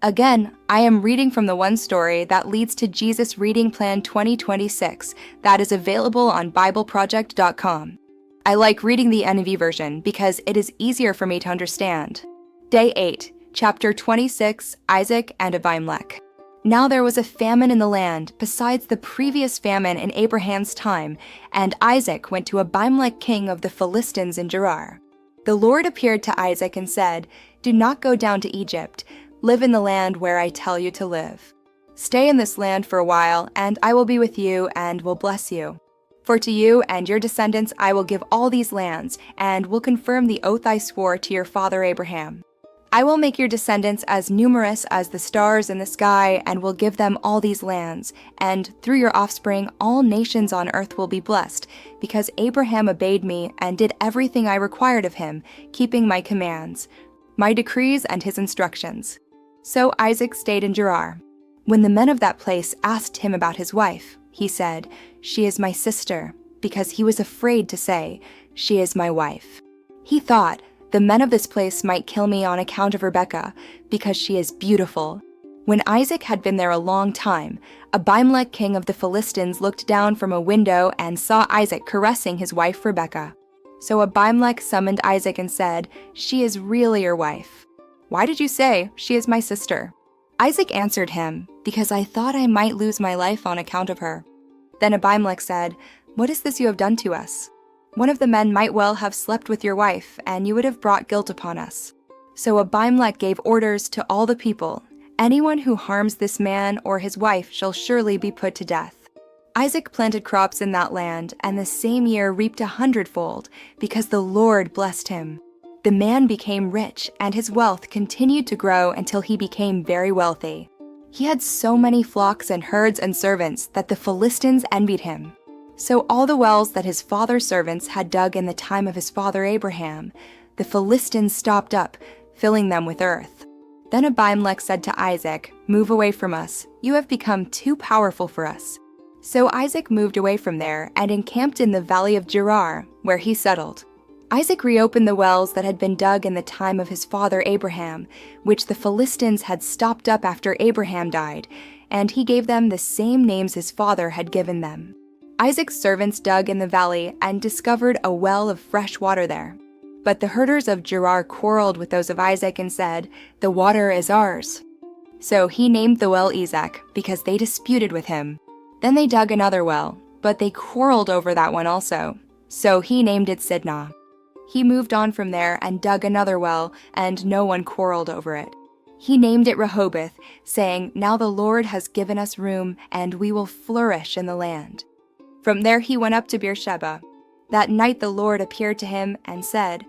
Again, I am reading from the one story that leads to Jesus Reading Plan 2026 that is available on BibleProject.com. I like reading the NIV version because it is easier for me to understand. Day 8, Chapter 26, Isaac and Abimelech. Now there was a famine in the land besides the previous famine in Abraham's time, and Isaac went to Abimelech king of the Philistines in Gerar. The Lord appeared to Isaac and said, "Do not go down to Egypt. Live in the land where I tell you to live. Stay in this land for a while, and I will be with you and will bless you. For to you and your descendants I will give all these lands, and will confirm the oath I swore to your father Abraham. I will make your descendants as numerous as the stars in the sky, and will give them all these lands, and through your offspring all nations on earth will be blessed, because Abraham obeyed me and did everything I required of him, keeping my commands, my decrees and his instructions." So Isaac stayed in Gerar. When the men of that place asked him about his wife, he said, "She is my sister," because he was afraid to say, "She is my wife." He thought, "The men of this place might kill me on account of Rebekah, because she is beautiful." When Isaac had been there a long time, Abimelech king of the Philistines looked down from a window and saw Isaac caressing his wife Rebekah. So Abimelech summoned Isaac and said, "She is really your wife. Why did you say, 'She is my sister'?" Isaac answered him, "Because I thought I might lose my life on account of her." Then Abimelech said, "What is this you have done to us? One of the men might well have slept with your wife, and you would have brought guilt upon us." So Abimelech gave orders to all the people, "Anyone who harms this man or his wife shall surely be put to death." Isaac planted crops in that land, and the same year reaped 100-fold, because the Lord blessed him. The man became rich, and his wealth continued to grow until he became very wealthy. He had so many flocks and herds and servants that the Philistines envied him. So all the wells that his father's servants had dug in the time of his father Abraham, the Philistines stopped up, filling them with earth. Then Abimelech said to Isaac, "Move away from us. You have become too powerful for us." So Isaac moved away from there and encamped in the valley of Gerar, where he settled. Isaac reopened the wells that had been dug in the time of his father Abraham, which the Philistines had stopped up after Abraham died, and he gave them the same names his father had given them. Isaac's servants dug in the valley and discovered a well of fresh water there. But the herders of Gerar quarreled with those of Isaac and said, "The water is ours." So he named the well Esek, because they disputed with him. Then they dug another well, but they quarreled over that one also. So he named it Sidnah. He moved on from there and dug another well, and no one quarreled over it. He named it Rehoboth, saying, "Now the Lord has given us room, and we will flourish in the land." From there he went up to Beersheba. That night the Lord appeared to him and said,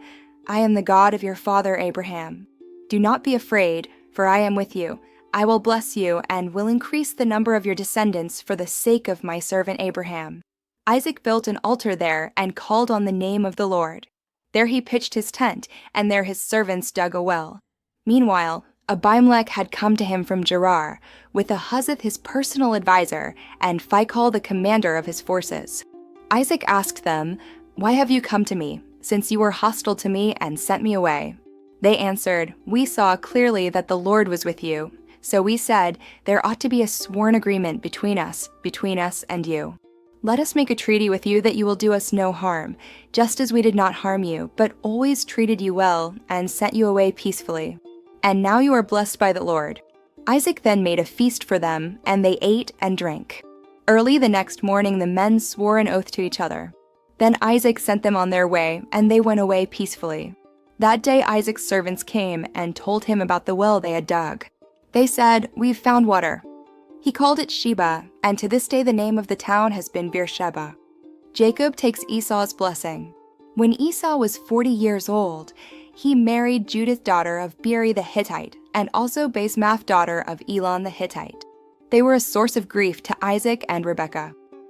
"I am the God of your father Abraham. Do not be afraid, for I am with you. I will bless you and will increase the number of your descendants for the sake of my servant Abraham." Isaac built an altar there and called on the name of the Lord. There he pitched his tent, and there his servants dug a well. Meanwhile, Abimelech had come to him from Gerar, with Ahuzath his personal advisor, and Phicol the commander of his forces. Isaac asked them, "Why have you come to me, since you were hostile to me and sent me away?" They answered, "We saw clearly that the Lord was with you. So we said, there ought to be a sworn agreement between us and you. Let us make a treaty with you that you will do us no harm, just as we did not harm you, but always treated you well and sent you away peacefully. And now you are blessed by the Lord." Isaac then made a feast for them, and they ate and drank. Early the next morning the men swore an oath to each other. Then Isaac sent them on their way, and they went away peacefully. That day Isaac's servants came and told him about the well they had dug. They said, "We've found water." He called it Sheba, and to this day the name of the town has been Beersheba. Jacob takes Esau's blessing. When Esau was 40 years old, he married Judith daughter of Beeri the Hittite, and also Basemath daughter of Elon the Hittite. They were a source of grief to Isaac and Rebekah.